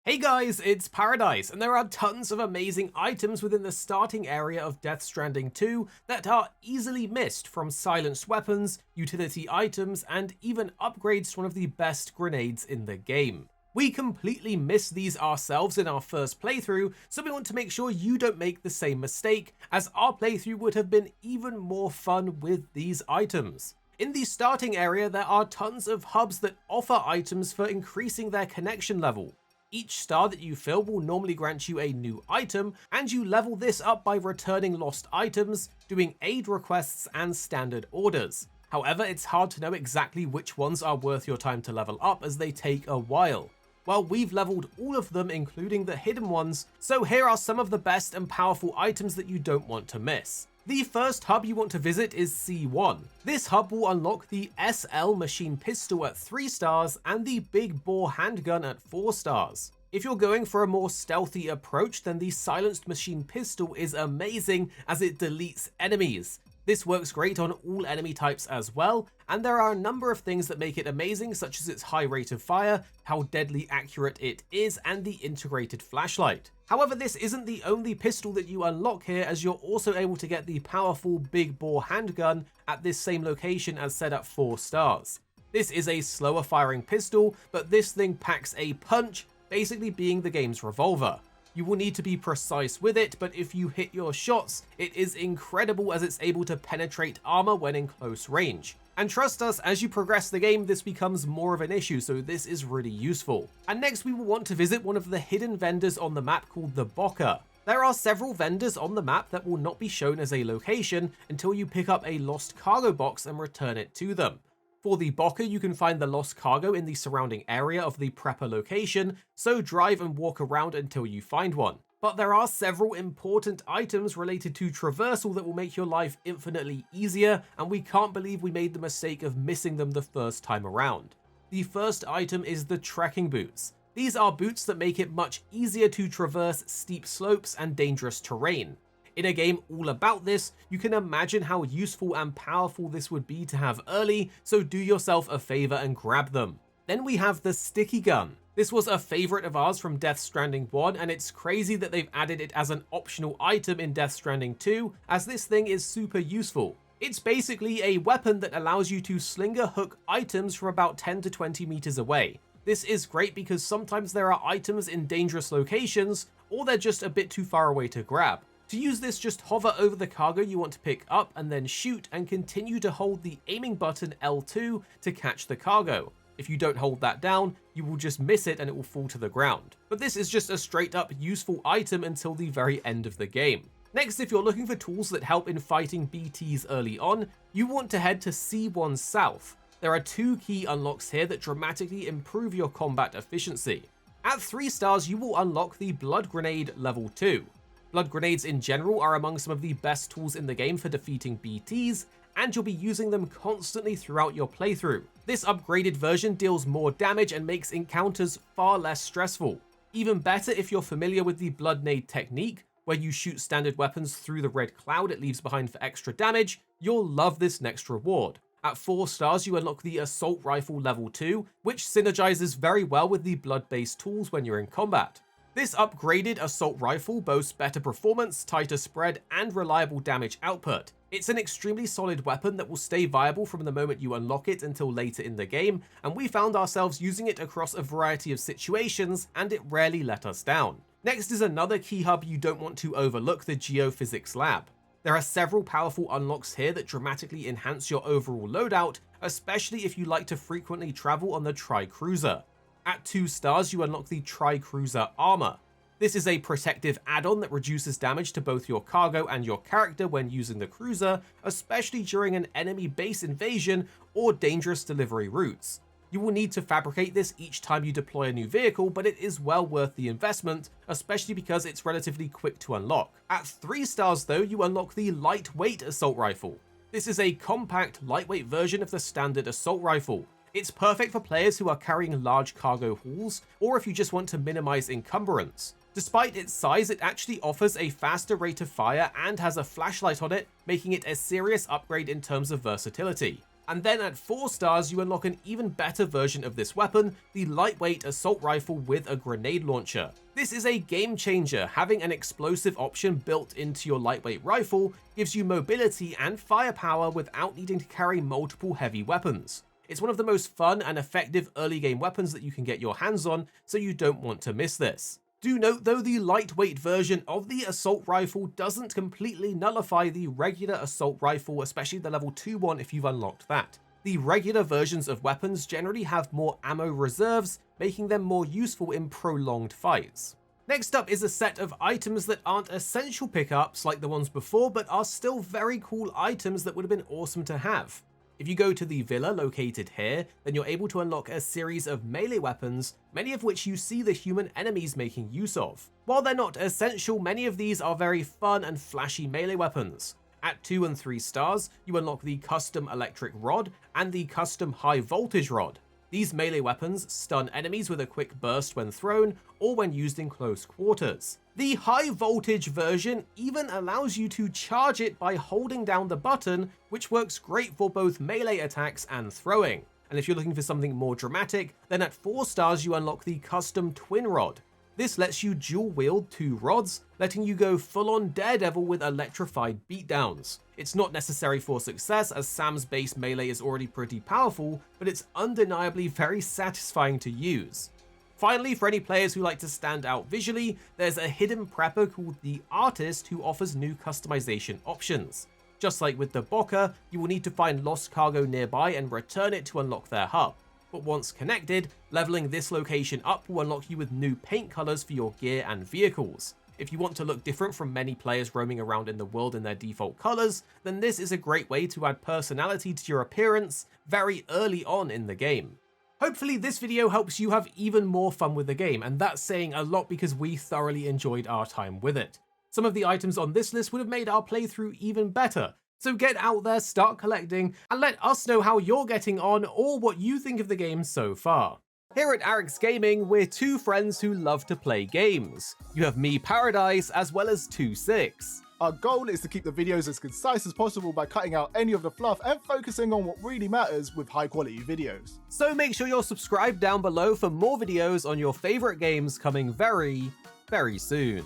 Hey guys, it's Paradise, and there are tons of amazing items within the starting area of Death Stranding 2 that are easily missed, from silenced weapons, utility items, and even upgrades to one of the best grenades in the game. We completely missed these ourselves in our first playthrough, so we want to make sure you don't make the same mistake, as our playthrough would have been even more fun with these items. In the starting area, there are tons of hubs that offer items for increasing their connection level. Each star that you fill will normally grant you a new item, and you level this up by returning lost items, doing aid requests, and standard orders. However, it's hard to know exactly which ones are worth your time to level up, as they take a while. Well, we've leveled all of them, including the hidden ones, so here are some of the best and powerful items that you don't want to miss. The first hub you want to visit is C1. This hub will unlock the SL machine pistol at 3 stars and the big bore handgun at 4 stars. If you're going for a more stealthy approach, then the silenced machine pistol is amazing as it deletes enemies. This works great on all enemy types as well, and there are a number of things that make it amazing, such as its high rate of fire, how deadly accurate it is, and the integrated flashlight. However, this isn't the only pistol that you unlock here, as you're also able to get the powerful big bore handgun at this same location as said at 4 stars. This is a slower firing pistol, but this thing packs a punch, basically being the game's revolver. You will need to be precise with it, but if you hit your shots, it is incredible as it's able to penetrate armor when in close range. And trust us, as you progress the game, this becomes more of an issue, so this is really useful. And next we will want to visit one of the hidden vendors on the map called the Bocker. There are several vendors on the map that will not be shown as a location until you pick up a lost cargo box and return it to them. For the Bocker, you can find the lost cargo in the surrounding area of the prepper location, so drive and walk around until you find one. But there are several important items related to traversal that will make your life infinitely easier, and we can't believe we made the mistake of missing them the first time around. The first item is the trekking boots. These are boots that make it much easier to traverse steep slopes and dangerous terrain. In a game all about this, you can imagine how useful and powerful this would be to have early, so do yourself a favor and grab them. Then we have the sticky gun. This was a favorite of ours from Death Stranding 1, and it's crazy that they've added it as an optional item in Death Stranding 2, as this thing is super useful. It's basically a weapon that allows you to slinger hook items from about 10 to 20 meters away. This is great because sometimes there are items in dangerous locations, or they're just a bit too far away to grab. To use this, just hover over the cargo you want to pick up and then shoot, and continue to hold the aiming button L2 to catch the cargo. If you don't hold that down, you will just miss it and it will fall to the ground. But this is just a straight up useful item until the very end of the game. Next, if you're looking for tools that help in fighting BTs early on, you want to head to C1 South. There are 2 key unlocks here that dramatically improve your combat efficiency. At 3 stars, you will unlock the Blood Grenade level 2. Blood grenades in general are among some of the best tools in the game for defeating BTs, and you'll be using them constantly throughout your playthrough. This upgraded version deals more damage and makes encounters far less stressful. Even better if you're familiar with the Blood Nade technique, where you shoot standard weapons through the red cloud it leaves behind for extra damage, you'll love this next reward. At 4 stars, you unlock the Assault Rifle level 2, which synergizes very well with the blood-based tools when you're in combat. This upgraded assault rifle boasts better performance, tighter spread, and reliable damage output. It's an extremely solid weapon that will stay viable from the moment you unlock it until later in the game, and we found ourselves using it across a variety of situations, and it rarely let us down. Next is another key hub you don't want to overlook, the Geophysics Lab. There are several powerful unlocks here that dramatically enhance your overall loadout, especially if you like to frequently travel on the Tri-Cruiser. At 2 stars, you unlock the Tri-Cruiser Armor. This is a protective add-on that reduces damage to both your cargo and your character when using the cruiser, especially during an enemy base invasion or dangerous delivery routes. You will need to fabricate this each time you deploy a new vehicle, but it is well worth the investment, especially because it's relatively quick to unlock. At 3 stars though, you unlock the Lightweight Assault Rifle. This is a compact, lightweight version of the standard assault rifle. It's perfect for players who are carrying large cargo hauls, or if you just want to minimize encumbrance. Despite its size, it actually offers a faster rate of fire and has a flashlight on it, making it a serious upgrade in terms of versatility. And then at 4 stars, you unlock an even better version of this weapon, the lightweight assault rifle with a grenade launcher. This is a game changer. Having an explosive option built into your lightweight rifle gives you mobility and firepower without needing to carry multiple heavy weapons. It's one of the most fun and effective early game weapons that you can get your hands on, so you don't want to miss this. Do note though, the lightweight version of the assault rifle doesn't completely nullify the regular assault rifle, especially the level 2 one if you've unlocked that. The regular versions of weapons generally have more ammo reserves, making them more useful in prolonged fights. Next up is a set of items that aren't essential pickups like the ones before, but are still very cool items that would have been awesome to have. If you go to the villa located here, then you're able to unlock a series of melee weapons, many of which you see the human enemies making use of. While they're not essential, many of these are very fun and flashy melee weapons. At 2 and 3 stars, you unlock the custom electric rod and the custom high voltage rod. These melee weapons stun enemies with a quick burst when thrown or when used in close quarters. The high voltage version even allows you to charge it by holding down the button, which works great for both melee attacks and throwing. And if you're looking for something more dramatic, then at 4 stars you unlock the custom twin rod. This lets you dual wield 2 rods, letting you go full on Daredevil with electrified beatdowns. It's not necessary for success, as Sam's base melee is already pretty powerful, but it's undeniably very satisfying to use. Finally, for any players who like to stand out visually, there's a hidden prepper called the Artist who offers new customization options. Just like with the Bocker, you will need to find lost cargo nearby and return it to unlock their hub. But once connected, leveling this location up will unlock you with new paint colors for your gear and vehicles. If you want to look different from many players roaming around in the world in their default colors, then this is a great way to add personality to your appearance very early on in the game. Hopefully this video helps you have even more fun with the game, and that's saying a lot because we thoroughly enjoyed our time with it. Some of the items on this list would have made our playthrough even better, so get out there, start collecting, and let us know how you're getting on or what you think of the game so far. Here at Arix Gaming, we're 2 friends who love to play games. You have me, Paradise, as well as 26. Our goal is to keep the videos as concise as possible by cutting out any of the fluff and focusing on what really matters with high quality videos. So make sure you're subscribed down below for more videos on your favorite games coming very, very soon.